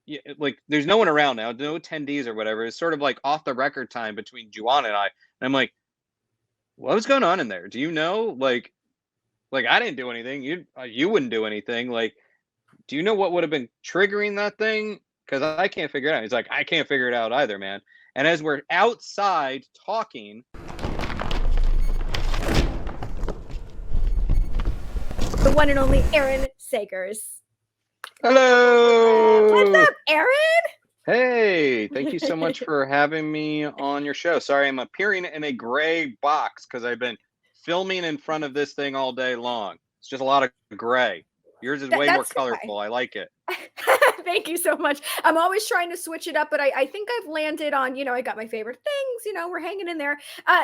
yeah, like there's no one around now, no attendees or whatever. It's sort of like off the record time between Juwan and I. And I'm like, what was going on in there? Do you know? Like I didn't do anything. You wouldn't do anything. Like, do you know what would have been triggering that thing? Because I can't figure it out. He's like, I can't figure it out either, man. And as we're outside talking, the one and only Aaron Sagers. hello. What's up, Aaron? Hey, thank you so much for having me on your show. Sorry, I'm appearing in a gray box because I've been filming in front of this thing all day long. It's just a lot of gray. Yours is way more colorful. I like it. Thank you so much. I'm always trying to switch it up, but I think I've landed on, I got my favorite things, we're hanging in there.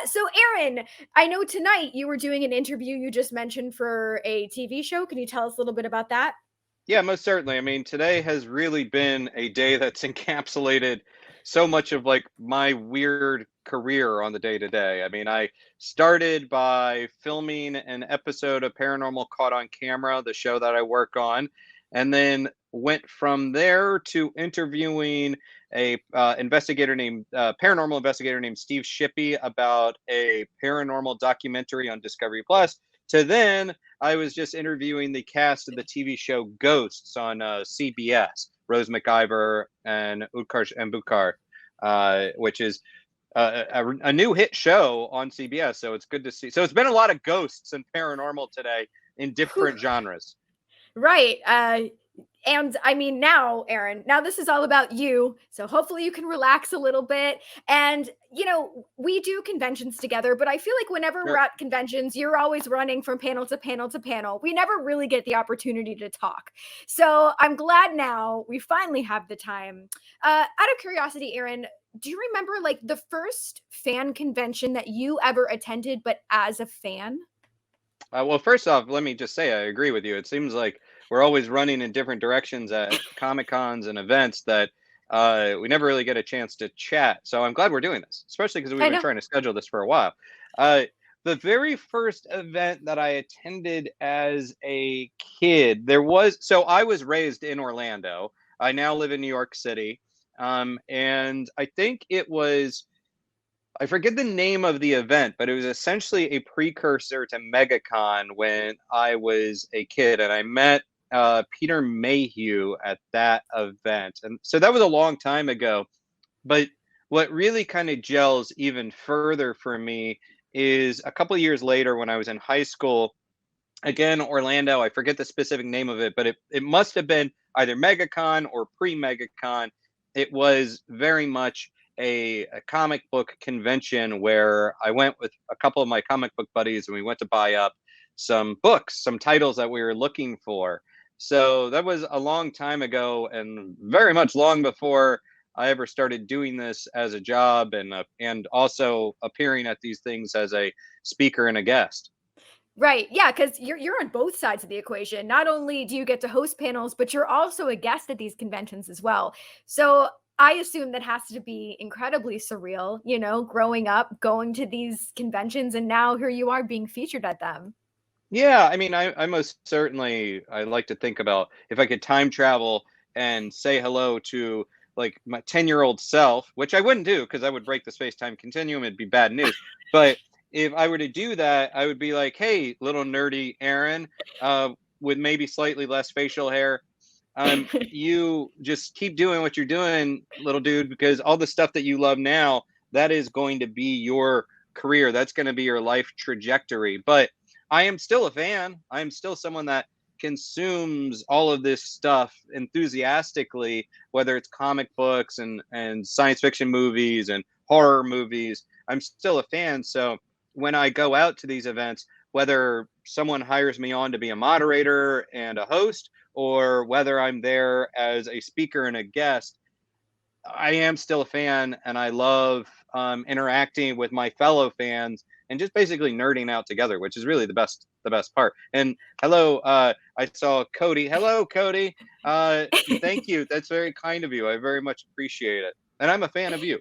So Aaron, I know tonight you were doing an interview you just mentioned for a TV show. Can you tell us a little bit about that? Yeah, most certainly. I mean, today has really been a day that's encapsulated so much of like my weird career on the day to day. I mean, I started by filming an episode of Paranormal Caught on Camera, the show that I work on, and then went from there to interviewing a paranormal investigator named Steve Shippey about a paranormal documentary on Discovery Plus. To then I was just interviewing the cast of the TV show Ghosts on CBS, Rose McIver and Utkarsh Ambudkar, which is a new hit show on CBS. So it's good to see. So it's been a lot of ghosts and paranormal today in different genres. Right. And I mean, now, Aaron, now this is all about you. So hopefully you can relax a little bit. And, we do conventions together, but I feel like whenever we're at conventions, you're always running from panel to panel to panel. We never really get the opportunity to talk. So I'm glad now we finally have the time. Out of curiosity, Aaron, do you remember like the first fan convention that you ever attended, but as a fan? Well, first off, let me just say I agree with you. It seems like we're always running in different directions at Comic Cons and events that we never really get a chance to chat. So I'm glad we're doing this, especially because we've been trying to schedule this for a while. The very first event that I attended as a kid, so I was raised in Orlando. I now live in New York City. And I think I forget the name of the event, but it was essentially a precursor to MegaCon when I was a kid, and I met Peter Mayhew at that event. And so that was a long time ago. But what really kind of gels even further for me is a couple of years later when I was in high school, again, Orlando, I forget the specific name of it, but it must have been either MegaCon or pre-MegaCon. It was very much a comic book convention where I went with a couple of my comic book buddies and we went to buy up some books, some titles that we were looking for. So that was a long time ago and very much long before I ever started doing this as a job and also appearing at these things as a speaker and a guest. Right. Yeah, because you're on both sides of the equation. Not only do you get to host panels, but you're also a guest at these conventions as well. So I assume that has to be incredibly surreal, growing up, going to these conventions, and now here you are being featured at them. Yeah, I mean, I most certainly I like to think about if I could time travel and say hello to like my 10-year-old self, which I wouldn't do because I would break the space-time continuum. It'd be bad news. But if I were to do that, I would be like, hey, little nerdy Aaron, with maybe slightly less facial hair. You just keep doing what you're doing, little dude, because all the stuff that you love now, that is going to be your career. That's going to be your life trajectory. But I am still a fan. I am still someone that consumes all of this stuff enthusiastically, whether it's comic books and science fiction movies and horror movies. I'm still a fan. So when I go out to these events, whether someone hires me on to be a moderator and a host, or whether I'm there as a speaker and a guest, I am still a fan, and I love interacting with my fellow fans and just basically nerding out together, which is really the best part. And hello, I saw Cody. Hello, Cody. Thank you. That's very kind of you. I very much appreciate it, and I'm a fan of you.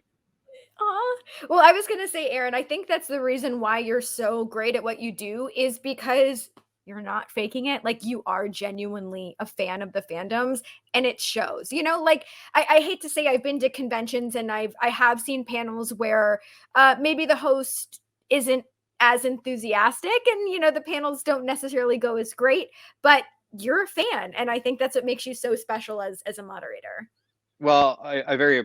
Well, I was going to say, Aaron, I think that's the reason why you're so great at what you do is because not faking it. Like, you are genuinely a fan of the fandoms, and it shows. You know, like, I hate to say, I've been to conventions and I have seen panels where maybe the host isn't as enthusiastic, and the panels don't necessarily go as great, but you're a fan, and I think that's what makes you so special as a moderator. Well, I very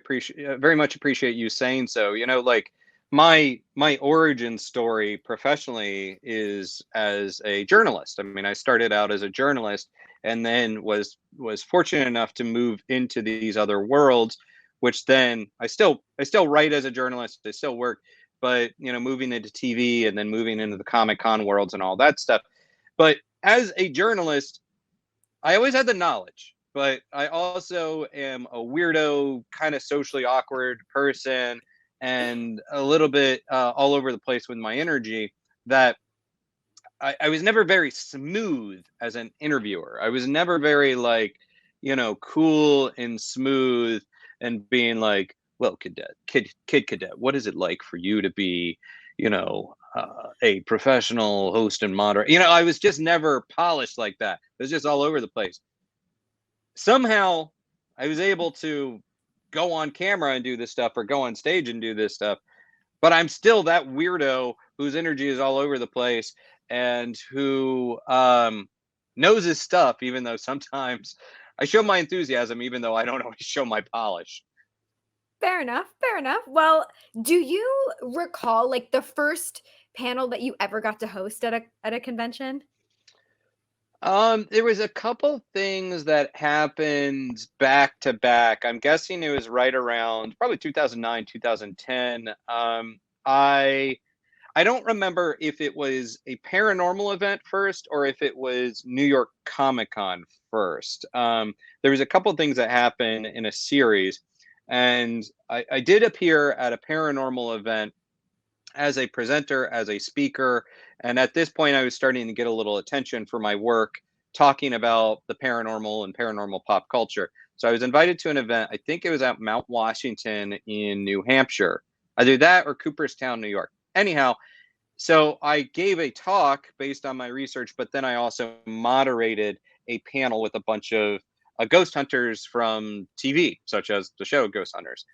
much appreciate you saying so. Like my origin story professionally is as a journalist. I mean, I started out as a journalist and then was fortunate enough to move into these other worlds, which then I still write as a journalist. I still work, but moving into TV and then moving into the Comic-Con worlds and all that stuff. But as a journalist, I always had the knowledge, but I also am a weirdo, kind of socially awkward person, and a little bit all over the place with my energy. That I was never very smooth as an interviewer. I was never very like, cool and smooth and being like, well, kid cadet, what is it like for you to be, a professional host and moderator? I was just never polished like that. It was just all over the place. Somehow I was able to go on camera and do this stuff, or go on stage and do this stuff, but I'm still that weirdo whose energy is all over the place and who knows his stuff, even though sometimes I show my enthusiasm, even though I don't always show my polish. Fair enough. Fair enough. Well, do you recall like the first panel that you ever got to host at a convention? There was a couple things that happened back to back. I'm guessing it was right around probably 2009, 2010. I don't remember if it was a paranormal event first or if it was New York Comic Con first. There was a couple things that happened in a series, and I did appear at a paranormal event as a presenter, as a speaker. And at this point, I was starting to get a little attention for my work talking about the paranormal and paranormal pop culture. So I was invited to an event. I think it was at Mount Washington in New Hampshire, either that or Cooperstown, New York. Anyhow, so I gave a talk based on my research, but then I also moderated a panel with a bunch of ghost hunters from TV, such as the show Ghost Hunters.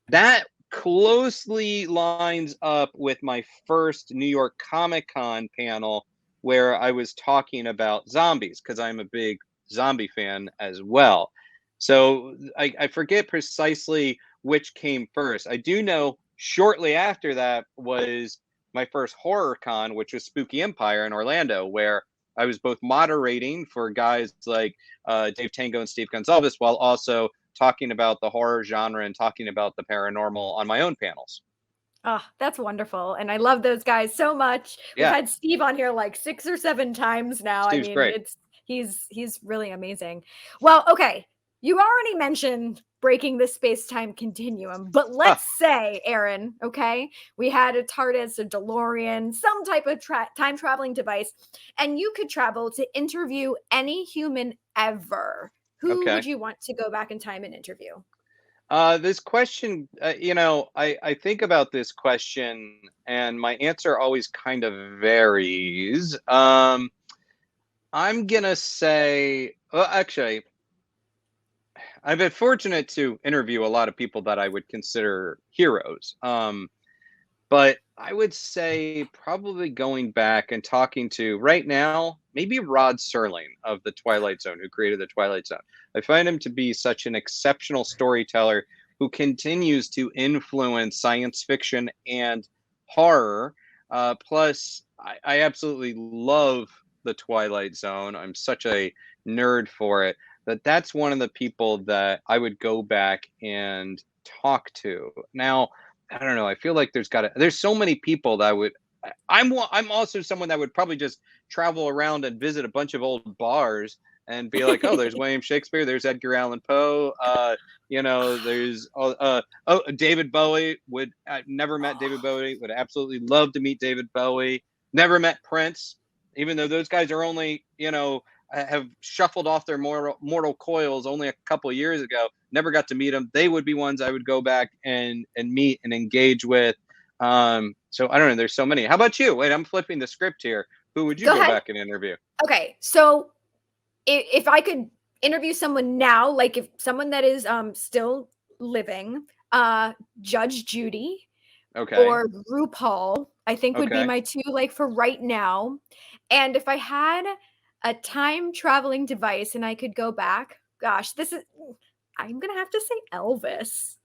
That closely lines up with my first New York Comic Con panel, where I was talking about zombies, because I'm a big zombie fan as well. So I forget precisely which came first. I do know shortly after that was my first horror con, which was Spooky Empire in Orlando, where I was both moderating for guys like Dave Tango and Steve Gonzalez, while also talking about the horror genre and talking about the paranormal on my own panels. Oh, that's wonderful. And I love those guys so much. We've Yeah, had Steve on here like 6 or 7 times now. I Steve's mean, great. he's really amazing. Well, okay. You already mentioned breaking the space-time continuum, but let's say, Aaron, okay, we had a TARDIS, a DeLorean, some type of time traveling device, and you could travel to interview any human ever. Who Okay. would you want to go back in time and interview? This question, I think about this question and my answer always kind of varies. I'm going to say, well, actually, I've been fortunate to interview a lot of people that I would consider heroes. But I would say probably going back and talking to right now, maybe Rod Serling of the Twilight Zone, who created the Twilight Zone. I find him to be such an exceptional storyteller who continues to influence science fiction and horror. Plus, I absolutely love the Twilight Zone. I'm such a nerd for it. That's one of the people that I would go back and talk to. Now, I don't know. I feel like there's so many people that I'm also someone that would probably just travel around and visit a bunch of old bars and be like, oh, there's William Shakespeare, there's Edgar Allan Poe, there's David Bowie. I've never met David Bowie. Would absolutely love to meet David Bowie. Never met Prince, even though those guys are only have shuffled off their mortal coils only a couple of years ago. Never got to meet them. They would be ones I would go back and meet and engage with. So I don't know. There's so many. How about you? Wait, I'm flipping the script here. Who would you Go go ahead. back and interview? Okay, so if I could interview someone now, like if someone that is still living, Judge Judy Okay. or RuPaul, I think would be Okay. my two like for right now. And if I had a time traveling device and I could go back, gosh, I'm gonna have to say Elvis.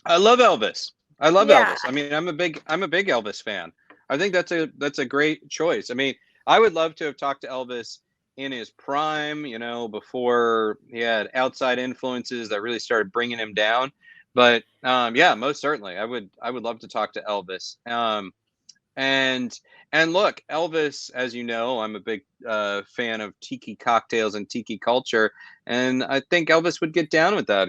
I love Elvis. I love Yeah. Elvis. I mean, I'm a big Elvis fan. I think that's a great choice. I mean, I would love to have talked to Elvis in his prime, before he had outside influences that really started bringing him down. But yeah, most certainly, I would love to talk to Elvis. And and look, Elvis, as you know, I'm a big fan of tiki cocktails and tiki culture, and I think Elvis would get down with that.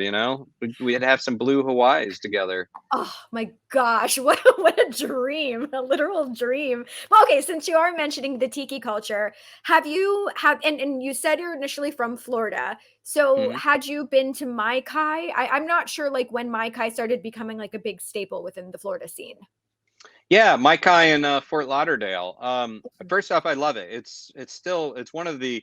We'd have some blue Hawaiis together. Oh my gosh, what a dream, a literal dream. Well, okay, since you are mentioning the tiki culture, and you said you're initially from Florida. So Mhm. had you been to Mai Kai? I'm not sure like when Mai Kai started becoming like a big staple within the Florida scene. Yeah, Mike High in Fort Lauderdale. First off, I love it. It's one of the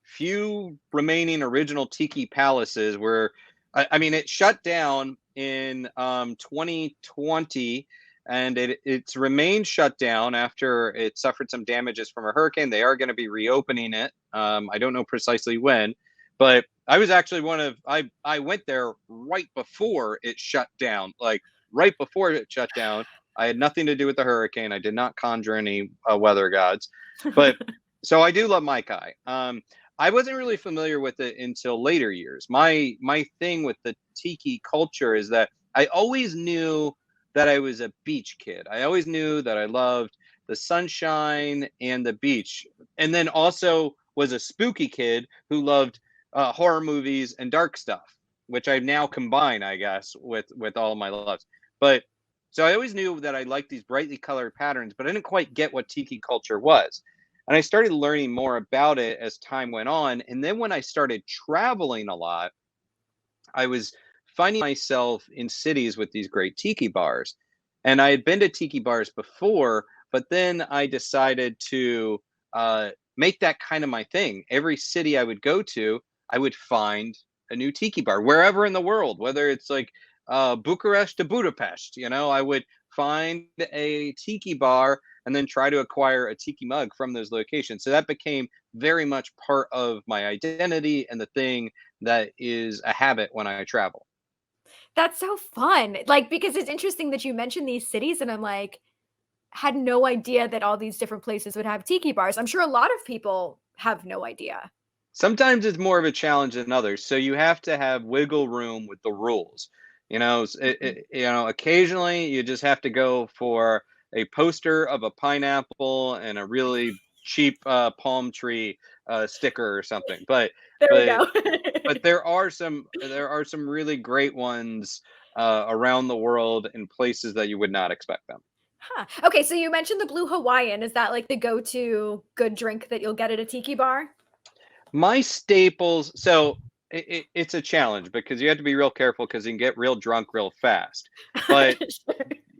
few remaining original tiki palaces where I mean it shut down in 2020, and it's remained shut down after it suffered some damages from a hurricane. They are going to be reopening it. I don't know precisely when, but I was actually I went there right before it shut down, like right before it shut down. I had nothing to do with the hurricane. I did not conjure any weather gods, but so I do love Maikai. I wasn't really familiar with it until later years. My thing with the tiki culture is that I always knew that I was a beach kid. I always knew that I loved the sunshine and the beach, and then also was a spooky kid who loved horror movies and dark stuff, which I now combine, I guess, with all of my loves. But so I always knew that I liked these brightly colored patterns, but I didn't quite get what tiki culture was. And I started learning more about it as time went on. And then when I started traveling a lot, I was finding myself in cities with these great tiki bars. And I had been to tiki bars before, but then I decided to make that kind of my thing. Every city I would go to, I would find a new tiki bar wherever in the world, whether it's like Bucharest to Budapest. I would find a tiki bar and then try to acquire a tiki mug from those locations. So that became very much part of my identity and the thing that is a habit when I travel. That's so fun. Like because it's interesting that you mentioned these cities and I'm like had no idea that all these different places would have tiki bars. I'm sure a lot of people have no idea. Sometimes it's more of a challenge than others, so you have to have wiggle room with the rules. Mhm. Occasionally you just have to go for a poster of a pineapple and a really cheap palm tree sticker or something. But There we but go. but there are some really great ones around the world in places that you would not expect them. Huh. Okay, so you mentioned the Blue Hawaiian. Is that like the go-to good drink that you'll get at a tiki bar? My staples, so it's a challenge because you have to be real careful because you can get real drunk real fast. But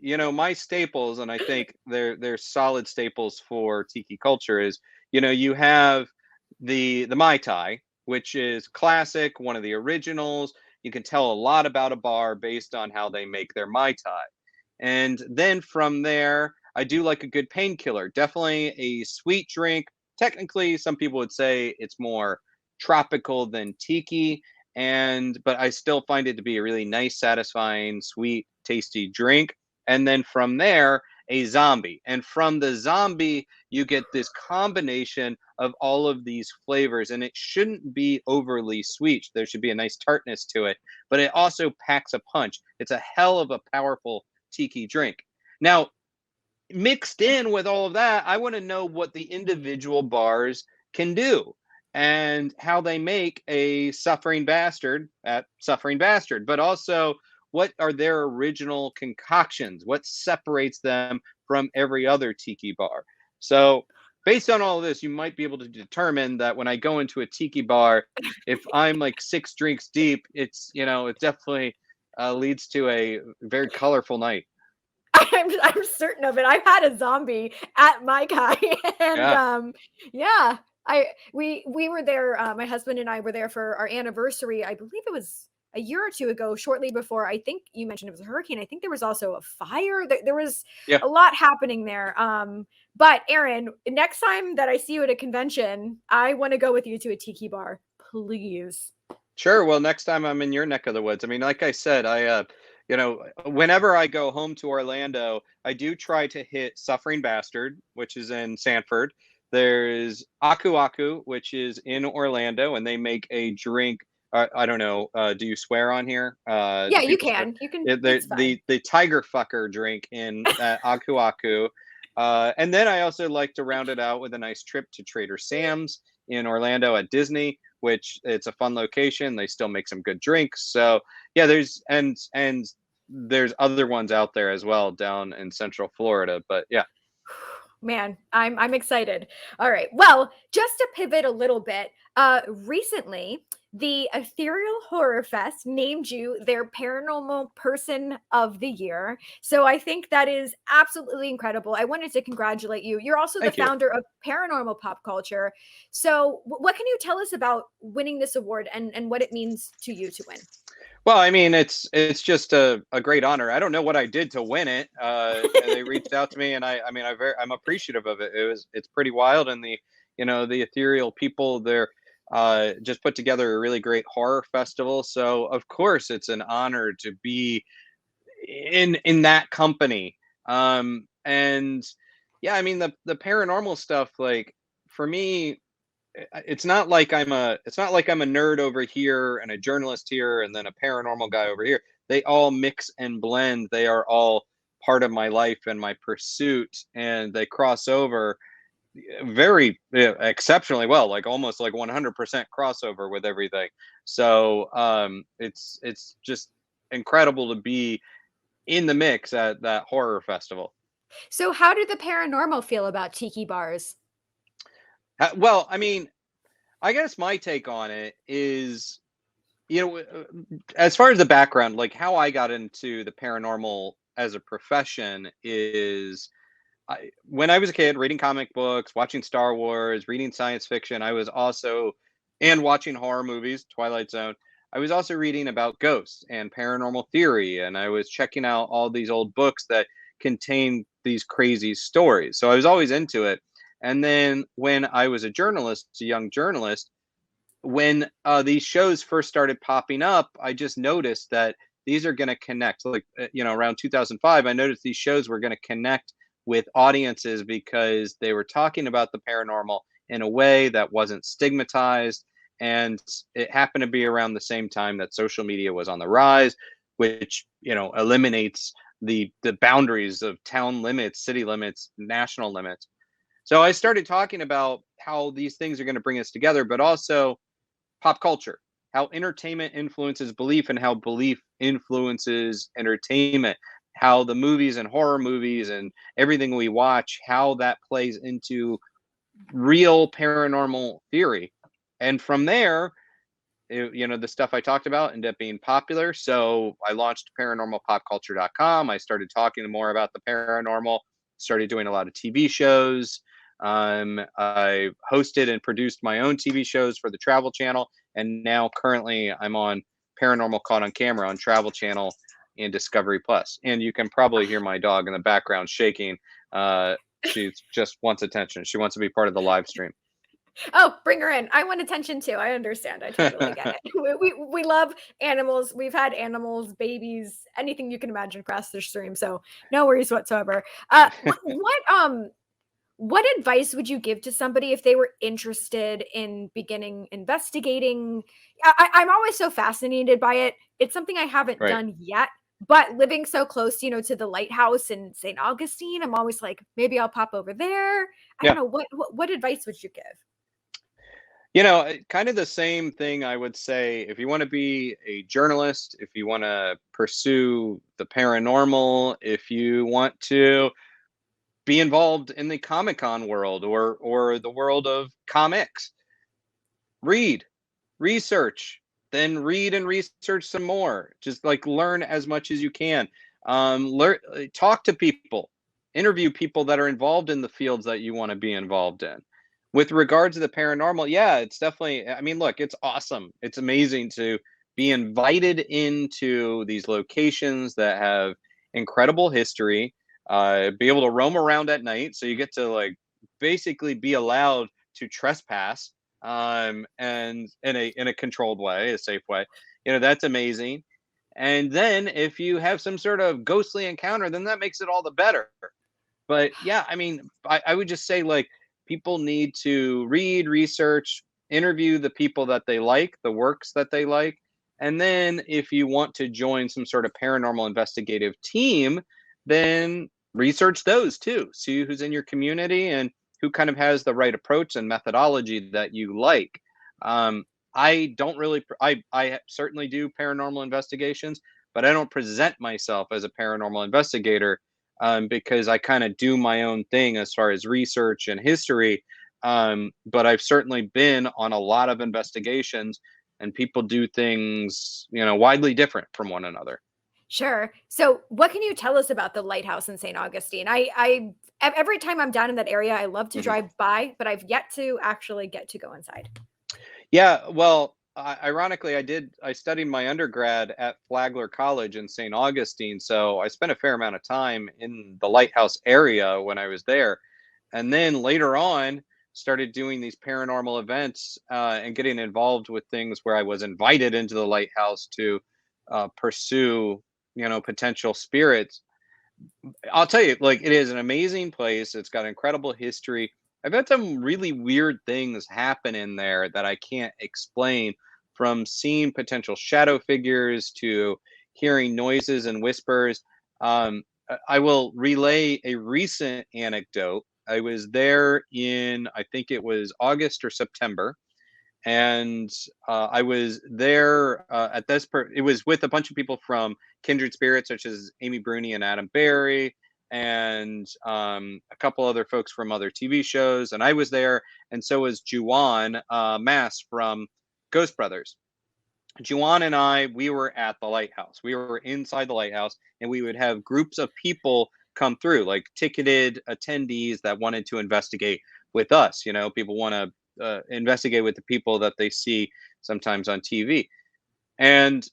Sure. my staples, and I think they're solid staples for tiki culture is, you have the Mai Tai, which is classic, one of the originals. You can tell a lot about a bar based on how they make their Mai Tai. And then from there, I do like a good painkiller. Definitely a sweet drink. Technically, some people would say it's more tropical than tiki, but I still find it to be a really nice, satisfying, sweet, tasty drink. And then from there, a zombie. And from the zombie, you get this combination of all of these flavors. And it shouldn't be overly sweet. There should be a nice tartness to it, but it also packs a punch. It's a hell of a powerful tiki drink. Now, mixed in with all of that, I want to know what the individual bars can do and how they make a suffering bastard at suffering bastard, but also what are their original concoctions? What separates them from every other tiki bar? So, based on all of this, you might be able to determine that when I go into a tiki bar, if I'm like six drinks deep, it definitely leads to a very colorful night. I'm certain of it. I've had a zombie at my Kai, and Yeah. yeah, we were there. My husband and I were there for our anniversary. I believe it was a year or two ago, shortly before. I think you mentioned it was a hurricane. I think there was also a fire. There was Yeah. a lot happening there. But Aaron, next time that I see you at a convention, I want to go with you to a tiki bar, please. Sure. Well, next time I'm in your neck of the woods. I mean, like I said, whenever I go home to Orlando, I do try to hit Suffering Bastard, which is in Sanford. There's Aku Aku, which is in Orlando, and they make a drink. I don't know. Do you swear on here? Yeah, Do you people swear? can. You can. The It's fine. the Tiger Fucker drink in Aku Aku. And then I also like to round it out with a nice trip to Trader Sam's in Orlando at Disney, which it's a fun location. They still make some good drinks. So yeah, there's other ones out there as well down in Central Florida. But yeah. Man, I'm excited. All right. Well, just to pivot a little bit, recently the Ethereal Horror Fest named you their Paranormal Person of the Year. So I think that is absolutely incredible. I wanted to congratulate you. You're also the Thank you. founder of Paranormal Pop Culture. So what can you tell us about winning this award and what it means to you to win? Well, I mean, it's just a great honor. I don't know what I did to win it. They reached out to me, and I'm appreciative of it. It's pretty wild, and the ethereal people there just put together a really great horror festival. So of course, it's an honor to be in that company. And yeah, I mean the paranormal stuff, like for me, it's not like I'm a nerd over here and a journalist here and then a paranormal guy over here. They all mix and blend. They are all part of my life and my pursuit, and they cross over very exceptionally well, like almost like 100% crossover with everything. So it's just incredible to be in the mix at that horror festival. So how do the paranormal feel about tiki bars? Well, I mean, I guess my take on it is, as far as the background, like how I got into the paranormal as a profession is when I was a kid reading comic books, watching Star Wars, reading science fiction, I was also, and watching horror movies, Twilight Zone. I was also reading about ghosts and paranormal theory, and I was checking out all these old books that contain these crazy stories. So I was always into it. And then when I was a young journalist, when these shows first started popping up, I just noticed that these are going to connect. Like, around 2005, I noticed these shows were going to connect with audiences because they were talking about the paranormal in a way that wasn't stigmatized. And it happened to be around the same time that social media was on the rise, which, eliminates the boundaries of town limits, city limits, national limits. So I started talking about how these things are going to bring us together, but also pop culture, how entertainment influences belief and how belief influences entertainment, how the movies and horror movies and everything we watch, how that plays into real paranormal theory. And from there, the stuff I talked about ended up being popular. So I launched paranormalpopculture.com. I started talking more about the paranormal, started doing a lot of TV shows. I hosted and produced my own TV shows for the Travel Channel, and now currently I'm on Paranormal Caught on Camera on Travel Channel and Discovery Plus. And you can probably hear my dog in the background shaking. She just wants attention. She wants to be part of the live stream. Oh, bring her in. I want attention too. I understand. I totally get it. We love animals. We've had animals, babies, anything you can imagine across the stream. So no worries whatsoever. What advice would you give to somebody if they were interested in beginning investigating? I'm always so fascinated by it. It's something I haven't Right. done yet, but living so close, to the lighthouse in St. Augustine, I'm always like, maybe I'll pop over there. I don't Yeah. know. What advice would you give? Kind of the same thing I would say if you want to be a journalist, if you want to pursue the paranormal, if you want to be involved in the Comic Con world or the world of comics, read, research, then read and research some more. Just like learn as much as you can. Talk to people, interview people that are involved in the fields that you want to be involved in. With regards to the paranormal, yeah, it's definitely, I mean, look, it's awesome. It's amazing to be invited into these locations that have incredible history, be able to roam around at night. So you get to like basically be allowed to trespass, and in a controlled way, a safe way. That's amazing. And then if you have some sort of ghostly encounter, then that makes it all the better. But yeah, I mean, I would just say like people need to read, research, interview the people that they like, the works that they like. And then if you want to join some sort of paranormal investigative team, then research those too. See who's in your community and who kind of has the right approach and methodology that you like. Um, I don't really, I certainly do paranormal investigations, but I don't present myself as a paranormal investigator, because I kind of do my own thing as far as research and history. But I've certainly been on a lot of investigations, and people do things, widely different from one another. Sure. So, what can you tell us about the lighthouse in St. Augustine? Every time I'm down in that area, I love to Mhm. drive by, but I've yet to actually get to go inside. Yeah, well, ironically, I studied my undergrad at Flagler College in St. Augustine, so I spent a fair amount of time in the lighthouse area when I was there. And then later on, started doing these paranormal events, and getting involved with things where I was invited into the lighthouse to pursue, potential spirits. I'll tell you, like, it is an amazing place. It's got incredible history. I've had some really weird things happen in there that I can't explain, from seeing potential shadow figures to hearing noises and whispers. I will relay a recent anecdote. I was there in, I think it was August or September, and I was there it was with a bunch of people from Kindred Spirits, such as Amy Bruni and Adam Barry, and a couple other folks from other TV shows. And I was there, and so was Juwan Mass from Ghost Brothers. Juwan and we were at the lighthouse. We were inside the lighthouse, and we would have groups of people come through, like ticketed attendees that wanted to investigate with us. People want to investigate with the people that they see sometimes on TV. And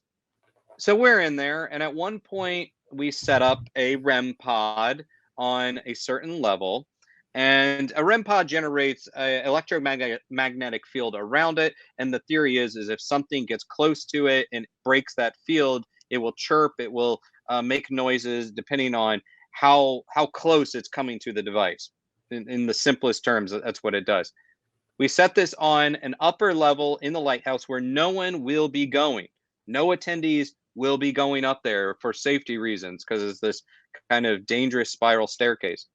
so we're in there, and at one point we set up a REM pod on a certain level, and a REM pod generates an electromagnetic field around it. And the theory is if something gets close to it and breaks that field, it will chirp, it will make noises depending on how close it's coming to the device. In the simplest terms, that's what it does. We set this on an upper level in the lighthouse where no one will be going. No attendees will be going up there for safety reasons, because it's this kind of dangerous spiral staircase.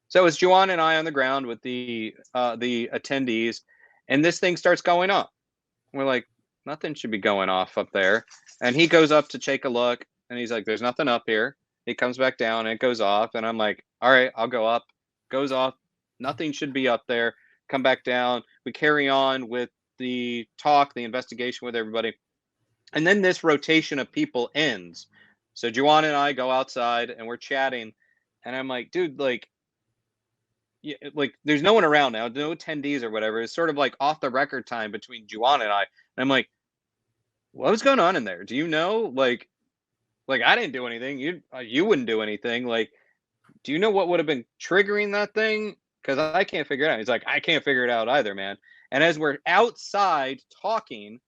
So it's Juwan and I on the ground with the attendees, and this thing starts going up. We're like, nothing should be going off up there. And he goes up to take a look, and he's like, there's nothing up here. He comes back down, and it goes off. And I'm like, all right, I'll go up. Goes off. Nothing should be up there. Come back down. We carry on with the talk, the investigation with everybody. And then this rotation of people ends. So Juwan and I go outside, and we're chatting. And I'm like, dude, like, yeah, like there's no one around now, no attendees or whatever. It's sort of like off the record time between Juwan and I. And I'm like, what was going on in there? Do you know? Like I didn't do anything. You wouldn't do anything. Like, do you know what would have been triggering that thing? Because I can't figure it out. He's like, I can't figure it out either, man. And as we're outside talking,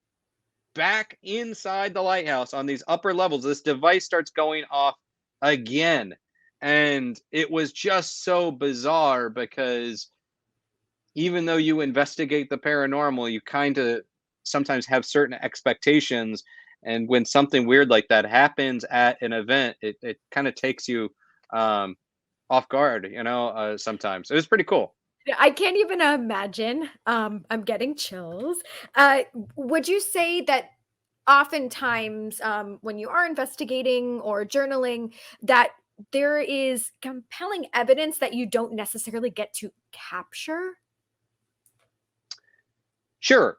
back inside the lighthouse on these upper levels, this device starts going off again. And it was just so bizarre, because even though you investigate the paranormal, you kind of sometimes have certain expectations. And when something weird like that happens at an event, it kind of takes you off guard, sometimes. It was pretty cool. I can't even imagine. I'm getting chills. Would you say that oftentimes, when you are investigating or journaling, that there is compelling evidence that you don't necessarily get to capture? Sure.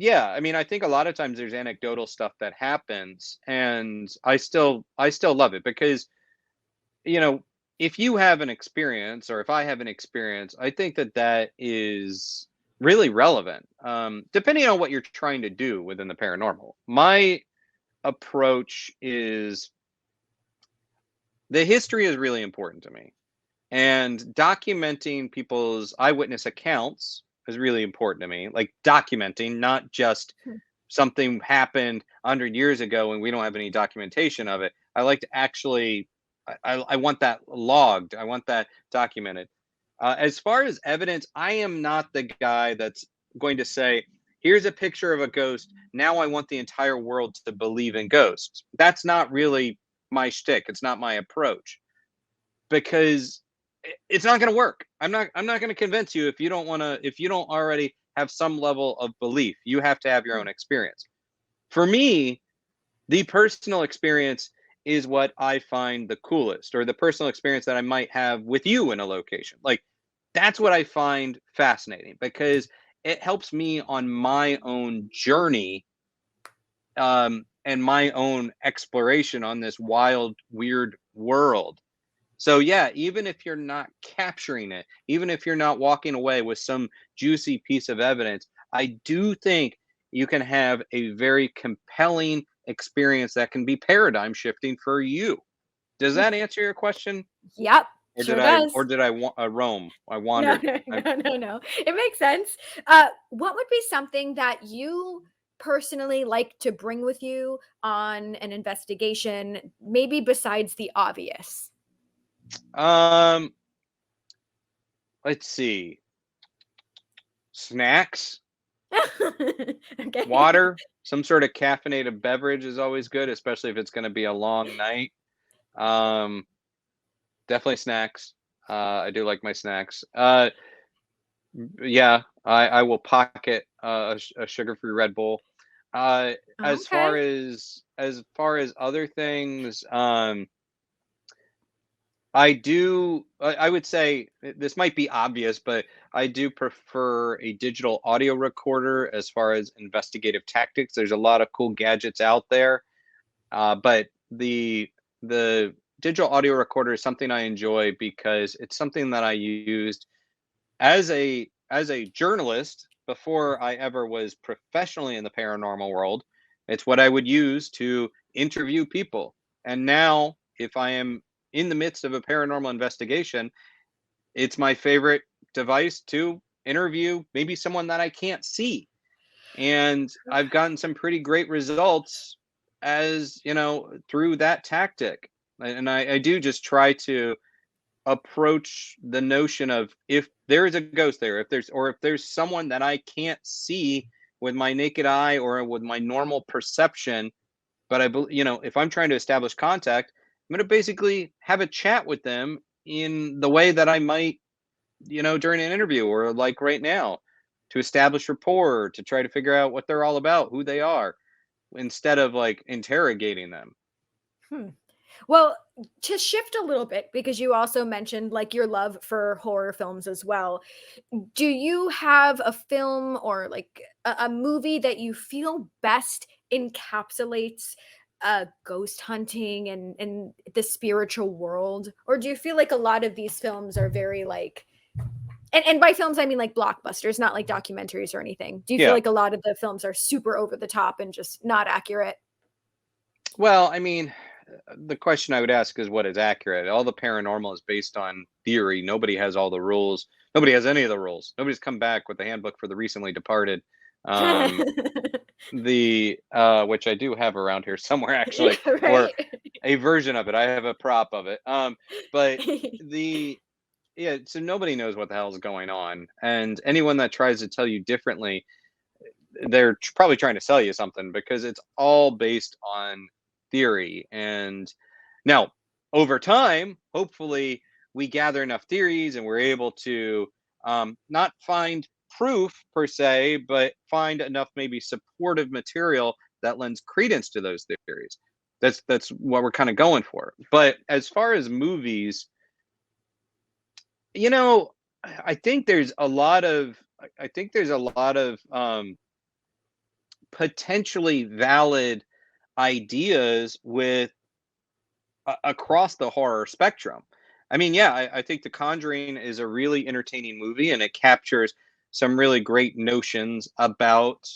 Yeah, I mean, I think a lot of times there's anecdotal stuff that happens, and I still love it because, you know, if you have an experience or if I have an experience, I think that that is really relevant, depending on what you're trying to do within the paranormal. My approach is the history is really important to me, and documenting people's eyewitness accounts is really important to me. Like documenting, not just Hmm. something happened 100 years ago and we don't have any documentation of it. I like to actually, I want that logged. I want that documented. As far as evidence, I am not the guy that's going to say, here's a picture of a ghost. Now I want the entire world to believe in ghosts. That's not really my shtick. It's not my approach because it's not going to work. I'm not going to convince you if you don't want to, if you don't already have some level of belief. You have to have your own experience. For me, the personal experience is what I find the coolest, or the personal experience that I might have with you in a location. Like that's what I find fascinating because it helps me on my own journey, and my own exploration on this wild, weird world. So yeah, even if you're not capturing it, even if you're not walking away with some juicy piece of evidence, I do think you can have a very compelling experience that can be paradigm shifting for you. Does that answer your question? Yep, Or did sure I does. or did I roam? I No, wandered. no, I no, no, no. It makes sense. What would be something that you personally like to bring with you on an investigation, maybe besides the obvious? um let's see. Snacks, Okay. water, some sort of caffeinated beverage is always good, especially if it's going to be a long night. Um Definitely snacks. I do like my snacks. Yeah, I will pocket a sugar-free Red Bull. Uh, Okay. as far as other things, I would say this might be obvious, but I do prefer a digital audio recorder as far as investigative tactics. There's a lot of cool gadgets out there, but the digital audio recorder is something I enjoy because it's something that I used as a journalist before I ever was professionally in the paranormal world. It's what I would use to interview people. And now, if I am in the midst of a paranormal investigation, it's my favorite device to interview maybe someone that I can't see. And I've gotten some pretty great results as through that tactic. And I do just try to approach the notion of, if there is a ghost there, if there's someone that I can't see with my naked eye or with my normal perception, but if I'm trying to establish contact, I'm going to basically have a chat with them in the way that I might, during an interview or like right now, to establish rapport, to try to figure out what they're all about, who they are, instead of like interrogating them. Hmm. Well, to shift a little bit, because you also mentioned like your love for horror films as well. Do you have a film or like a movie that you feel best encapsulates ghost hunting and the spiritual world? Or do you feel like a lot of these films are very like, and by films I mean like blockbusters, not like documentaries or anything. Do you feel Yeah. like a lot of the films are super over the top and just not accurate? Well, I mean, the question I would ask is what is accurate. All the paranormal is based on theory. Nobody has all the rules. Nobody has any of the rules. Nobody's come back with the handbook for the recently departed. Um, the which I do have around here somewhere Yeah, actually, or right. a version of it. I have a prop of it. But the yeah, so nobody knows what the hell is going on, and anyone that tries to tell you differently, they're probably trying to sell you something because it's all based on theory. And now, over time, hopefully, we gather enough theories and we're able to, not find proof per se, but find enough maybe supportive material that lends credence to those theories. That's what we're kind of going for. But as far as movies, you know, I think there's a lot of I think there's a lot of potentially valid ideas with across the horror spectrum. I mean, yeah, I think The Conjuring is a really entertaining movie, and it captures some really great notions about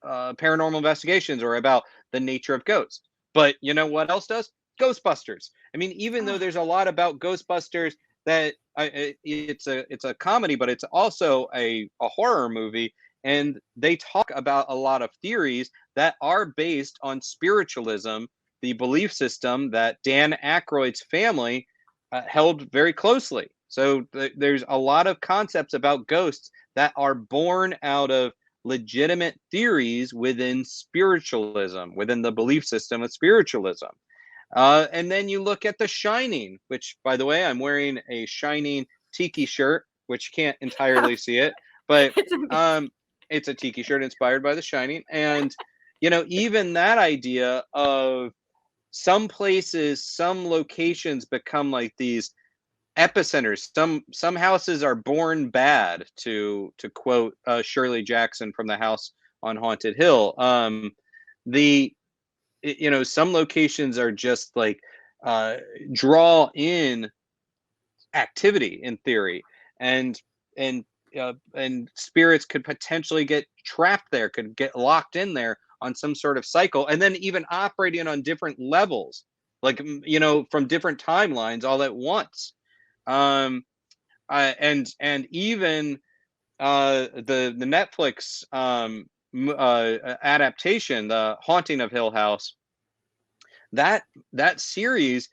paranormal investigations or about the nature of ghosts. But you know what else does? Ghostbusters. I mean, even though Oh, there's a lot about Ghostbusters that it's a comedy, but it's also a horror movie, and they talk about a lot of theories that are based on spiritualism, the belief system that Dan Aykroyd's family held very closely. So there's a lot of concepts about ghosts that are born out of legitimate theories within spiritualism, within the belief system of spiritualism. And then you look at The Shining, which, by the way, I'm wearing a Shining Tiki shirt, which you can't entirely see it, but it's amazing. it's a Tiki shirt inspired by The Shining. And, you know, even that idea of some places, some locations become like these epicenters. Some houses are born bad, to quote Shirley Jackson from The House on Haunted Hill. The you know, some locations are just like uh, draw in activity in theory, and and spirits could potentially get trapped there, could get locked in there on some sort of cycle, and then even operating on different levels, like you know, from different timelines all at once. um and even the Netflix adaptation, The Haunting of Hill House, that that series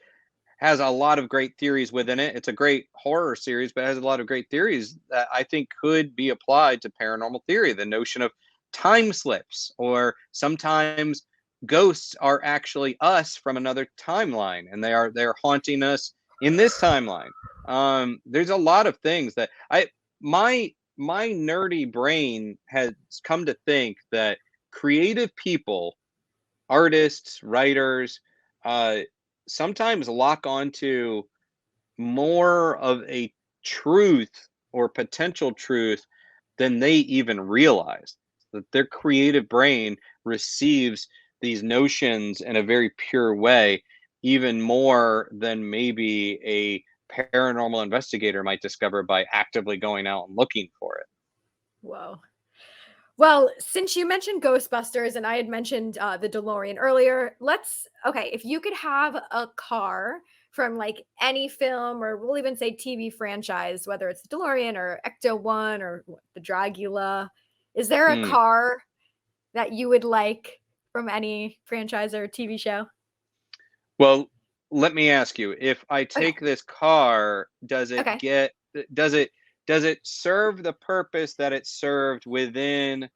has a lot of great theories within it. It's a great horror series, but it has a lot of great theories that I think could be applied to paranormal theory. The notion of time slips, or sometimes ghosts are actually us from another timeline, and they're haunting us in this timeline. There's a lot of things that my nerdy brain has come to think that creative people, artists, writers, uh, sometimes lock onto more of a truth or potential truth than they even realize. That their creative brain receives these notions in a very pure way, even more than maybe a paranormal investigator might discover by actively going out and looking for it. Whoa. Well, since you mentioned Ghostbusters and I had mentioned the DeLorean earlier, okay, if you could have a car from like any film, or we'll even say TV franchise, whether it's the DeLorean or Ecto One or the Dragula, is there a Hmm. car that you would like from any franchise or TV show? Well, let me ask you, if I Okay. take this car, does it Okay. get does it does it serve the purpose that it served within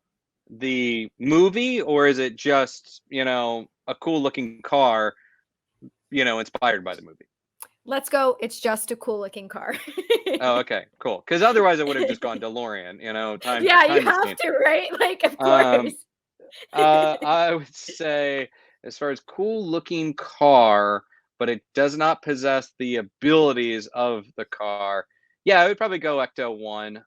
the movie, or is it just, you know, a cool looking car, you know, inspired by the movie? Let's go. It's just a cool looking car. Oh, okay, cool. Because otherwise I would have just gone DeLorean, you know, Yeah, you time have machine. to, right? Like, of Um, course. I would say, as far as cool looking car, but it does not possess the abilities of the car. Yeah, I would probably go Ecto One.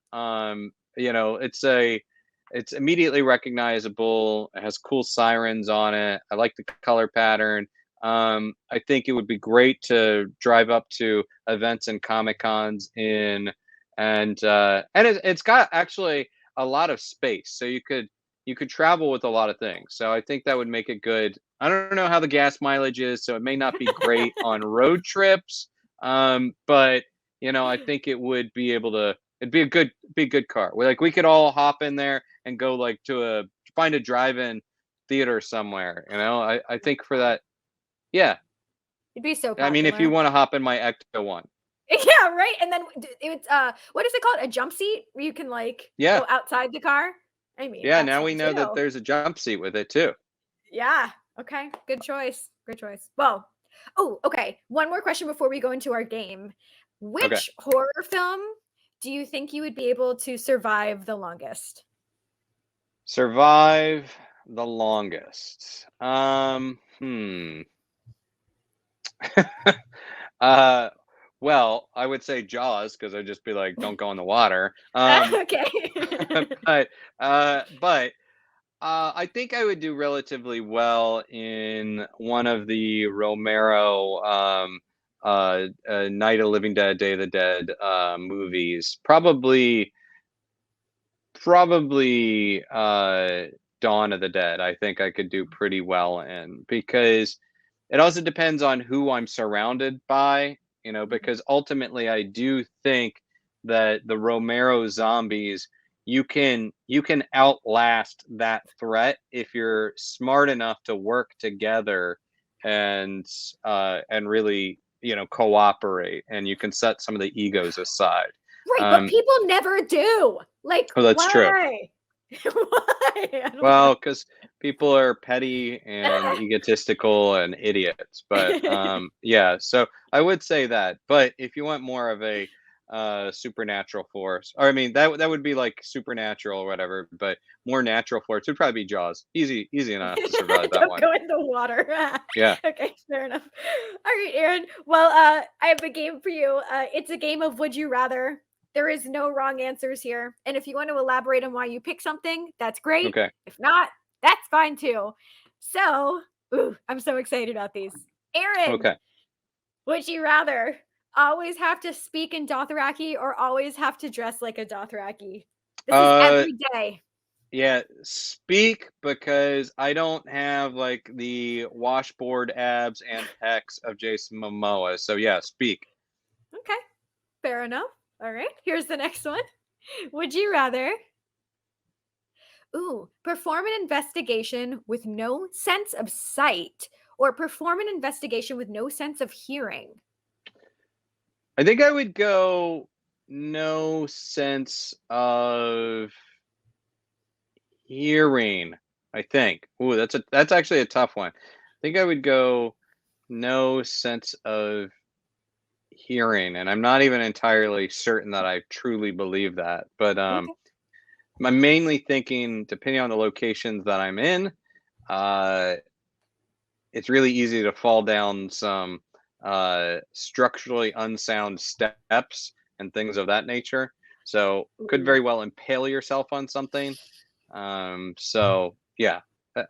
You know, it's immediately recognizable. It has cool sirens on it. I like the color pattern. I think it would be great to drive up to events and Comic Cons in, and it's got actually a lot of space, so you could travel with a lot of things. So I think that would make it good. I don't know how the gas mileage is, so it may not be great on road trips. But you know, I think it would be able to. It'd be a good car. Like we could all hop in there and go like to find a drive-in theater somewhere. You know, I think for Wow. that, yeah. It'd be so I mean, if you popular. want to hop in my Ecto One, Yeah, right. And then it's what is it called? A jump seat where you can like yeah, go outside the car. I mean, yeah. that Now we sounds know that real. there's a jump seat with it too. Yeah. Okay. Good choice. Good choice. Well, oh, okay. One more question before we go into our game. Okay. Which horror film do you think you would be able to survive the longest? Survive the longest. Uh, well, I would say Jaws because I'd just be like, "Don't go in the water." Okay. But but I think I would do relatively well in one of the Romero Night of the Living Dead, Day of the Dead movies. Probably Dawn of the Dead. I think I could do pretty well in, because it also depends on who I'm surrounded by, because ultimately I do think that the Romero zombies, you can outlast that threat if you're smart enough to work together and really, cooperate, and you can set some of the egos aside. Right, but Um, people never do. Like, oh, that's true. why? Why? I don't Well, because people are petty and egotistical and idiots. But know. yeah, so I would say that. But if you want more of a supernatural force, or I mean, that would be like supernatural or whatever, but more natural force would probably be Jaws. Easy enough to survive that Don't one. go in the water. Yeah. Okay, fair enough. All right, Aaron. Well, I have a game for you. It's a game of would you rather. There is no wrong answers here. And if you want to elaborate on why you pick something, that's great. Okay. If not, that's fine too. So, ooh, I'm so excited about these. Aaron, Okay. would you rather always have to speak in Dothraki or always have to dress like a Dothraki? This is Uh, every day. yeah. Speak, because I don't have like the washboard abs and pecs of Jason Momoa. So yeah, speak. Okay, fair enough. All right, here's the next one. Would you rather, perform an investigation with no sense of sight or perform an investigation with no sense of hearing? I think I would go no sense of hearing. I think. Ooh, that's actually a tough one. I think I would go no sense of hearing, and I'm not even entirely certain that I truly believe that. But Okay. I'm mainly thinking, depending on the locations that I'm in, uh, it's really easy to fall down some structurally unsound steps and things of that nature. So could Ooh. very well impale yourself on something. So yeah,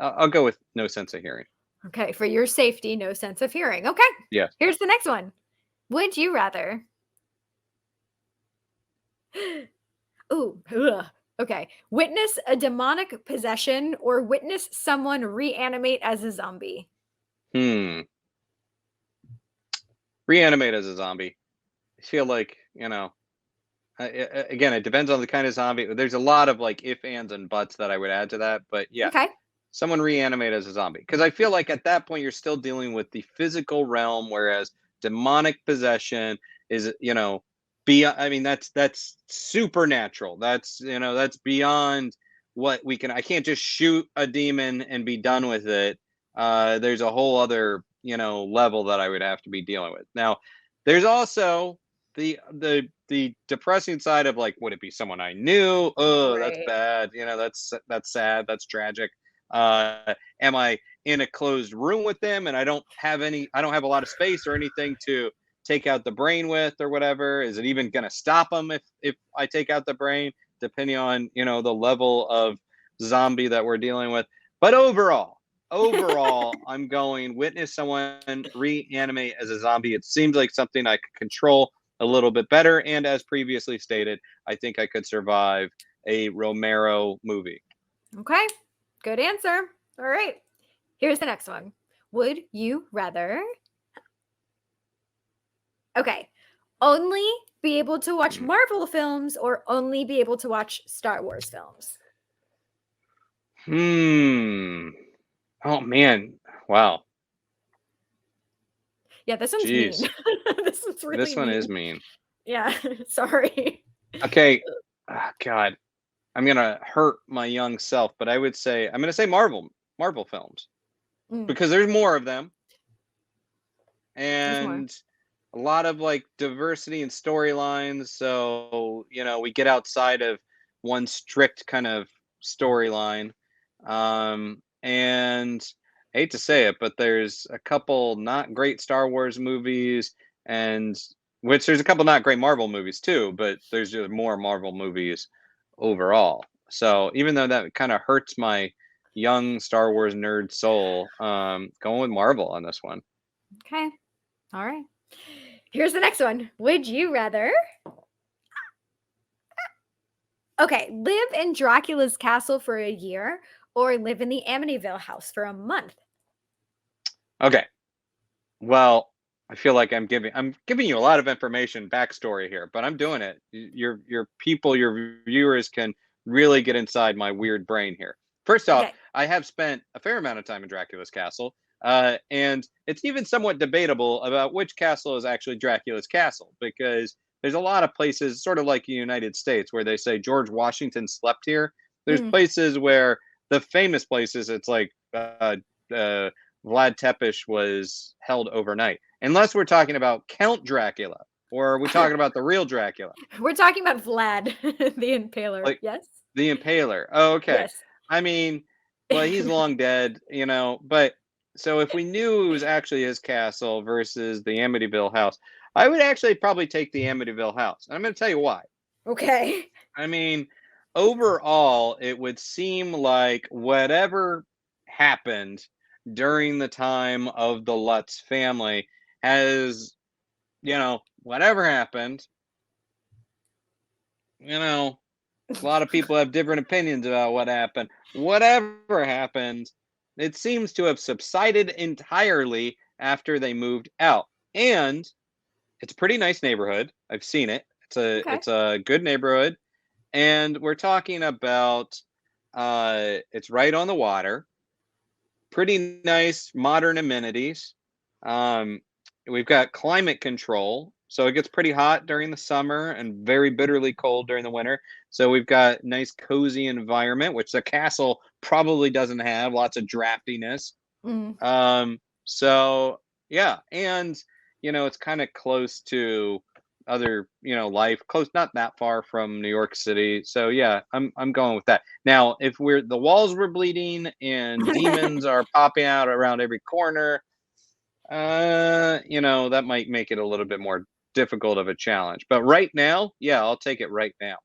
I'll go with no sense of hearing. Okay, for your safety, no sense of hearing. Okay, Yeah. here's the next one. Would you rather? Ooh, ugh. Okay. Witness a demonic possession or witness someone reanimate as a zombie. Hmm. Reanimate as a zombie. I feel like, again, it depends on the kind of zombie. There's a lot of like if, ands, and buts that I would add to that. But yeah, Okay. someone reanimate as a zombie, because I feel like at that point you're still dealing with the physical realm, whereas demonic possession is, beyond. I mean, that's supernatural. That's beyond what we can. I can't just shoot a demon and be done with it. There's a whole other, level that I would have to be dealing with. Now there's also the depressing side of, like, would it be someone I knew? Oh, that's Right. bad. That's sad. That's tragic. Am I in a closed room with them and I don't have a lot of space or anything to take out the brain with or whatever? Is it even going to stop them if I take out the brain, depending on, the level of zombie that we're dealing with? But overall, I'm going witness someone reanimate as a zombie. It seems like something I could control a little bit better. And as previously stated, I think I could survive a Romero movie. Okay. Good answer. All right. Here's the next one. Would you rather? Okay. Only be able to watch Hmm. Marvel films or only be able to watch Star Wars films? Hmm. Oh man. Wow. Yeah, this one's mean. Jeez. This one's really This one is mean. mean. Yeah, sorry. Okay. God. I'm gonna hurt my young self, but I'm gonna say Marvel films, Mm, because there's more of them, there's more. and a lot of like diversity and storylines. So, we get outside of one strict kind of storyline. And I hate to say it, but there's a couple not great Star Wars movies, and which there's a couple not great Marvel movies too, but there's just more Marvel movies overall. So even though that kind of hurts my young Star Wars nerd soul, going with Marvel on this one. Okay. All right. Here's the next one. Would you rather? Okay, live in Dracula's castle for a year or live in the Amityville house for a month? Okay. Well, I feel like I'm giving you a lot of information backstory here, but I'm doing it. Your people, your viewers can really get inside my weird brain here. First off, Okay. I have spent a fair amount of time in Dracula's castle, and it's even somewhat debatable about which castle is actually Dracula's castle because there's a lot of places, sort of like the United States, where they say George Washington slept here. There's Mm. places where the famous places, it's like uh, Vlad Tepes was held overnight. Unless we're talking about Count Dracula, or are we talking about the real Dracula, We're talking about Vlad, the Impaler. like Yes. the Impaler? Oh, okay. Yes. I mean, well, he's long dead, But so if we knew it was actually his castle versus the Amityville house, I would actually probably take the Amityville house. And I'm going to tell you why. Okay. I mean, overall, it would seem like whatever happened during the time of the Lutz family has, whatever happened, a lot of people have different opinions about what happened. Whatever happened, it seems to have subsided entirely after they moved out. And it's a pretty nice neighborhood. I've seen it. Okay. It's a good neighborhood. And we're talking about it's right on the water, pretty nice modern amenities. Um, we've got climate control, so it gets pretty hot during the summer and very bitterly cold during the winter. So we've got nice cozy environment, which the castle probably doesn't have. Lots of draftiness. Mm. So yeah, and it's kind of close to other, life, close, not that far from New York City. So yeah, I'm going with that. Now, if the walls were bleeding and demons are popping out around every corner, that might make it a little bit more difficult of a challenge. But right now, yeah, I'll take it right now.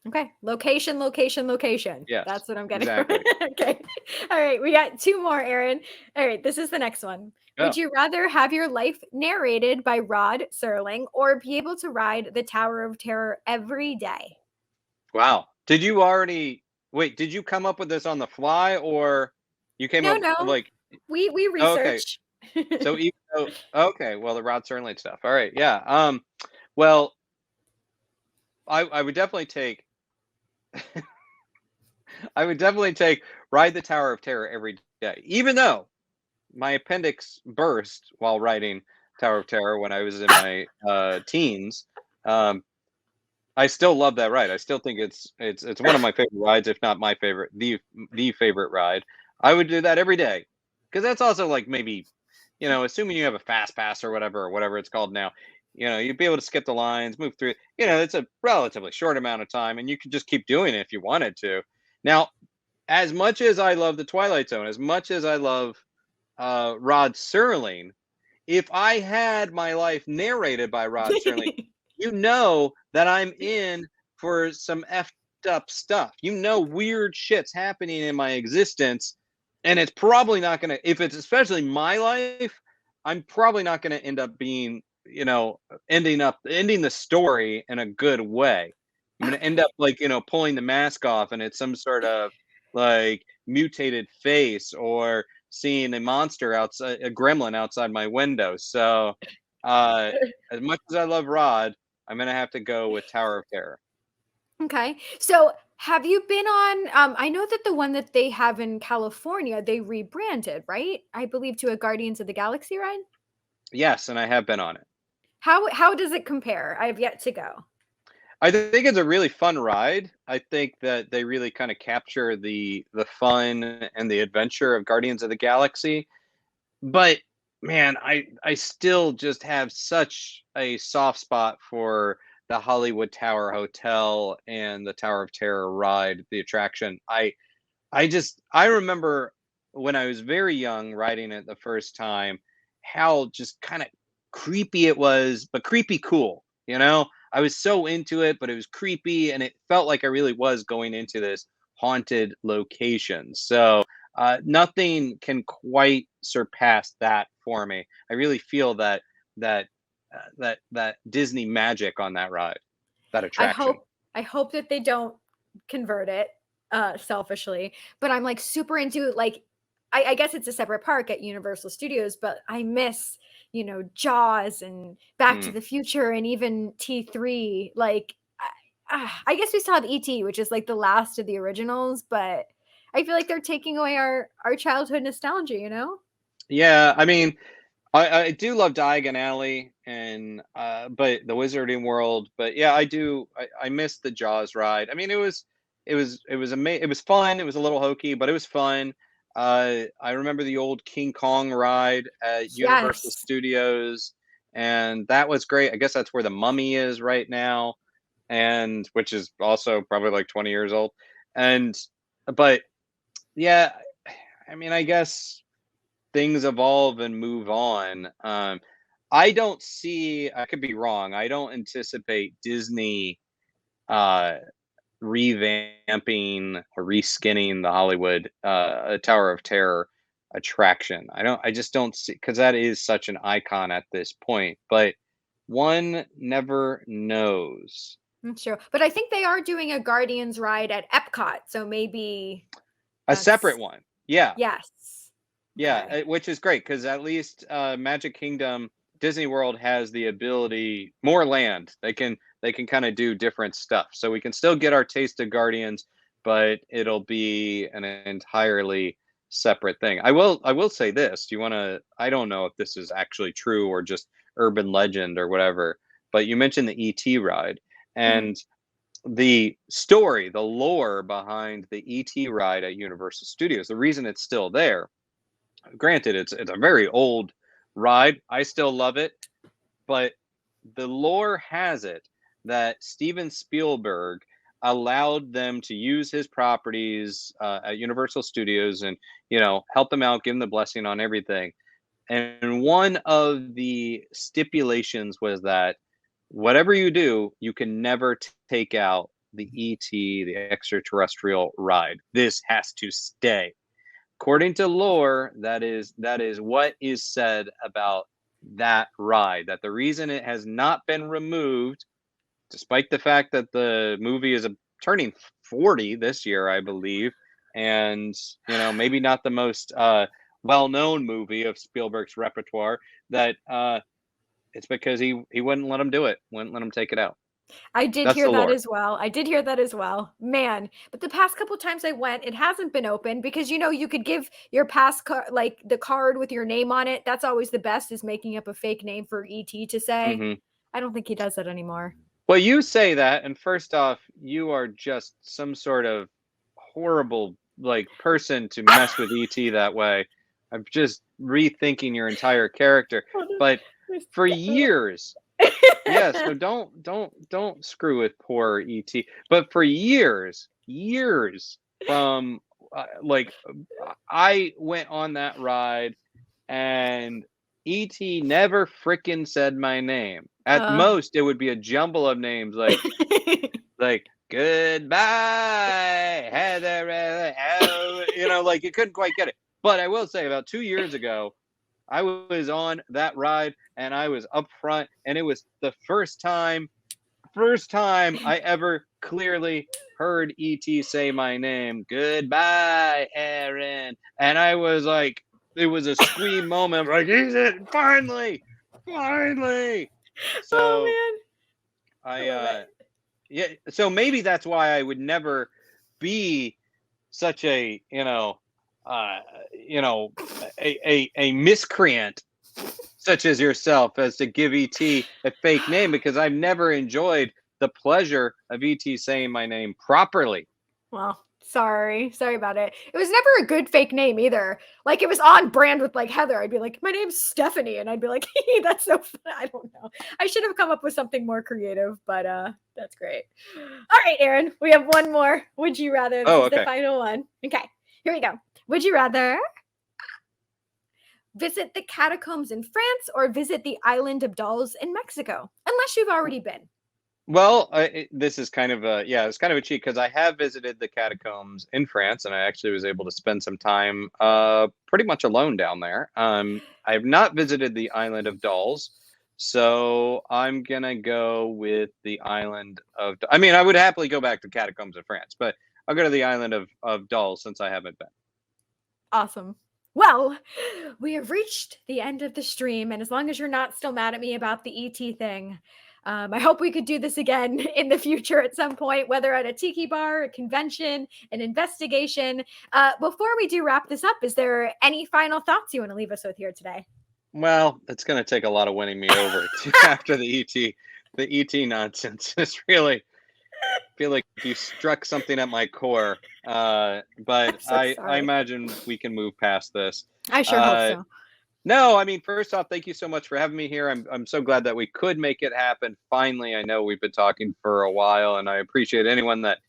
Okay. Location, location, location. Yes, That's what I'm getting from exactly. it. Okay. All right. We got two more, Aaron. All right. This is the next one. Would Oh, you rather have your life narrated by Rod Serling or be able to ride the Tower of Terror every day? wow. Did you already wait? Did you come up with this on the fly, or you came No, up no. like? We Oh, okay. research. So even though, okay, well, the Rod Serling stuff. All right, yeah. Well, I would definitely take I would definitely take Ride the Tower of Terror every day, even though my appendix burst while writing Tower of Terror when I was in my teens. Um, I still love that ride. I still think it's one of my favorite rides, if not my favorite, the favorite ride. I would do that every day because that's also like maybe, assuming you have a fast pass or whatever it's called now, you'd be able to skip the lines, move through. It's a relatively short amount of time, and you could just keep doing it if you wanted to. Now, as much as I love the Twilight Zone, as much as I love Rod Serling, if I had my life narrated by Rod Serling, that I'm in for some effed up stuff. Weird shit's happening in my existence, and it's probably not gonna. If it's especially my life, I'm probably not gonna end up being, ending the story in a good way. I'm gonna end up like pulling the mask off, and it's some sort of like mutated face, or seeing a monster outside, a gremlin outside my window. So, uh, as much as I love Rod, I'm gonna have to go with Tower of Terror. Okay. So have you been on I know that the one that they have in California, they rebranded, right? I believe to a Guardians of the Galaxy ride? Yes, and I have been on it. How does it compare? I have yet to go. I think it's a really fun ride. I think that they really kind of capture the fun and the adventure of Guardians of the Galaxy. But man, I still just have such a soft spot for the Hollywood Tower Hotel and the Tower of Terror ride, the attraction. I remember when I was very young riding it the first time, how just kind of creepy it was, but creepy cool, I was so into it, but it was creepy and it felt like I really was going into this haunted location. So Nothing can quite surpass that for me. I really feel that that Disney magic on that ride, that I attraction. hope I hope that they don't convert it, selfishly, but I'm, like, super into it, like, I guess it's a separate park at Universal Studios, but I miss, Jaws and Back to Mm. the Future and even T3, like, I guess we still have ET, which is, like, the last of the originals, but I feel like they're taking away our childhood nostalgia, you know? Yeah, I mean, I do love Diagon Alley and but the Wizarding World, but yeah, I miss the Jaws ride. I mean, it was fun. It was a little hokey, but it was fun. I remember the old King Kong ride at Universal Yes. Studios, and that was great. I guess that's where the Mummy is right now, and which is also probably like 20 years old. And but yeah, I mean, I guess things evolve and move on. I don't see. I could be wrong. I don't anticipate Disney uh, revamping or reskinning the Hollywood Tower of Terror attraction. I don't. I just don't see because that is such an icon at this point. But one never knows. That's true, but I think they are doing a Guardians ride at Epcot, so maybe A separate that's one. Yeah. yes. Yeah, Okay. which is great because at least Magic Kingdom, Disney World has the ability more land. They can kind of do different stuff, so we can still get our taste of Guardians, but it'll be an entirely separate thing. I will say this. Do you want to? I don't know if this is actually true or just urban legend or whatever, but you mentioned the ET ride Mhm. and the story, the lore behind the ET ride at Universal Studios. The reason it's still there, granted it's a very old ride, I still love it, but the lore has it that Steven Spielberg allowed them to use his properties at Universal Studios and help them out, give them the blessing on everything. And one of the stipulations was that whatever you do, you can never take out the ET, the extraterrestrial ride. This has to stay. According to lore, that is what is said about that ride. That the reason it has not been removed, despite the fact that the movie is turning 40 this year, I believe, and maybe not the most well-known movie of Spielberg's repertoire, that it's because he wouldn't let him do it, wouldn't let him take it out. I did That's hear the that lore. as well. I did hear that as well. Man, but the past couple times I went, it hasn't been open because you could give your pass card, like the card with your name on it. That's always the best, is making up a fake name for ET to say. Hmm. I don't think he does that anymore. Well, you say that, and first off, you are just some sort of horrible like person to mess with ET that way. I'm just rethinking your entire character. But for years, yes, no, don't screw with poor ET. But for years from I went on that ride and ET never frickin' said my name. At Uh, most, it would be a jumble of names like goodbye, Heather. Like you couldn't quite get it. But I will say, about 2 years ago, I was on that ride and I was up front, and it was the first time I ever clearly heard ET say my name. Goodbye, Aaron. And I was like, it was a scream moment. Like, he's it, finally, finally. So oh man, I I love it. yeah, so maybe that's why I would never be such a uh you know a miscreant such as yourself as to give ET a fake name, because I've never enjoyed the pleasure of ET saying my name properly. Well, sorry about it. It was never a good fake name either. Like, it was on brand with, like, Heather. I'd be like, my name's Stephanie, and I'd be like, that's so fun. I don't know. I should have come up with something more creative, but that's great. All right, Aaron, we have one more. Would you rather? This Oh, is the okay. final one. Okay, here we go. Would you rather visit the catacombs in France or visit the island of dolls in Mexico? Unless you've already been. Well, this is kind of it's kind of a cheat because I have visited the catacombs in France, and I actually was able to spend some time pretty much alone down there. I have not visited the island of Dolls, so I'm gonna go with the island of. I mean, I would happily go back to catacombs in France, but I'll go to the island of Dolls since I haven't been. Awesome. Well, we have reached the end of the stream, and as long as you're not still mad at me about the ET thing, I hope we could do this again in the future at some point, whether at a tiki bar, a convention, an investigation. Before we do wrap this up, is there any final thoughts you want to leave us with here today? Well, it's going to take a lot of winning me over after the ET nonsense. It's really feel like you struck something at my core. But So I imagine we can move past this. I sure hope so. No, I mean, first off, thank you so much for having me here. I'm so glad that we could make it happen. Finally, I know we've been talking for a while, and I appreciate anyone that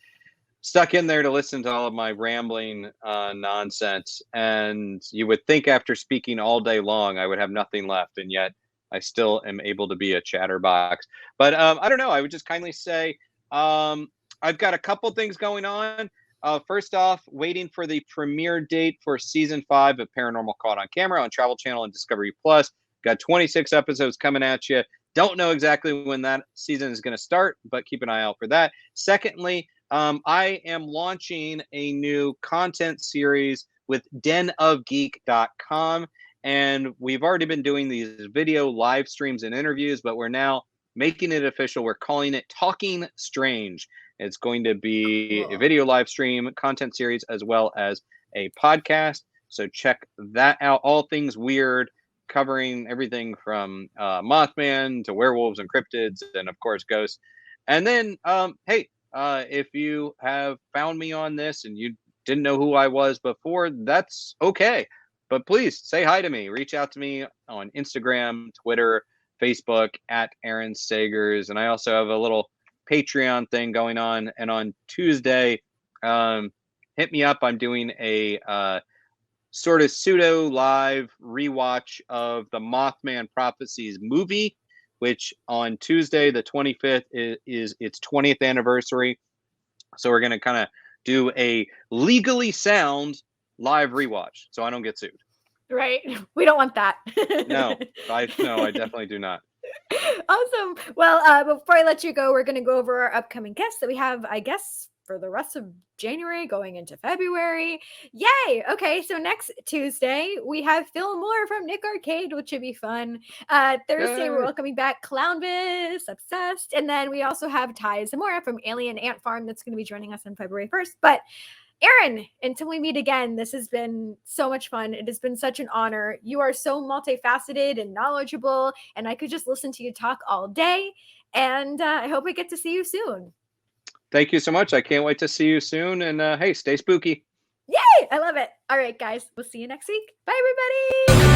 stuck in there to listen to all of my rambling nonsense. And you would think after speaking all day long, I would have nothing left, and yet I still am able to be a chatterbox. But I don't know. I would just kindly say I've got a couple things going on. First off, waiting for the premiere date for season 5 of Paranormal Caught on Camera on Travel Channel and Discovery Plus. Got 26 episodes coming at you. Don't know exactly when that season is going to start, but keep an eye out for that. Secondly, I am launching a new content series with denofgeek.com. And we've already been doing these video live streams and interviews, but we're now making it official. We're calling it Talking Strange. It's going to be a video live stream content series as well as a podcast. So check that out. All things weird, covering everything from Mothman to werewolves and cryptids and, of course, ghosts. And then, hey, if you have found me on this and you didn't know who I was before, that's okay. But please say hi to me. Reach out to me on Instagram, Twitter, Facebook at Aaron Sagers. And I also have a little Patreon thing going on. And on Tuesday, hit me up. I'm doing a sort of pseudo live rewatch of the Mothman Prophecies movie, which on Tuesday, the 25th, is its 20th anniversary. So we're going to kind of do a legally sound live rewatch so I don't get sued. Right. We don't want that. No, I definitely do not. Awesome. Well, before I let you go, we're going to go over our upcoming guests that we have, I guess, for the rest of January going into February. Yay. Okay. So next Tuesday, we have Phil Moore from Nick Arcade, which should be fun. Thursday, we're welcoming back Clownvis, Obsessed. And then we also have Ty Zamora from Alien Ant Farm that's going to be joining us on February 1st. But Aaron, until we meet again, this has been so much fun. It has been such an honor. You are so multifaceted and knowledgeable, and I could just listen to you talk all day. And I hope I get to see you soon. Thank you so much. I can't wait to see you soon. And hey, stay spooky. Yay! I love it. All right, guys. We'll see you next week. Bye, everybody.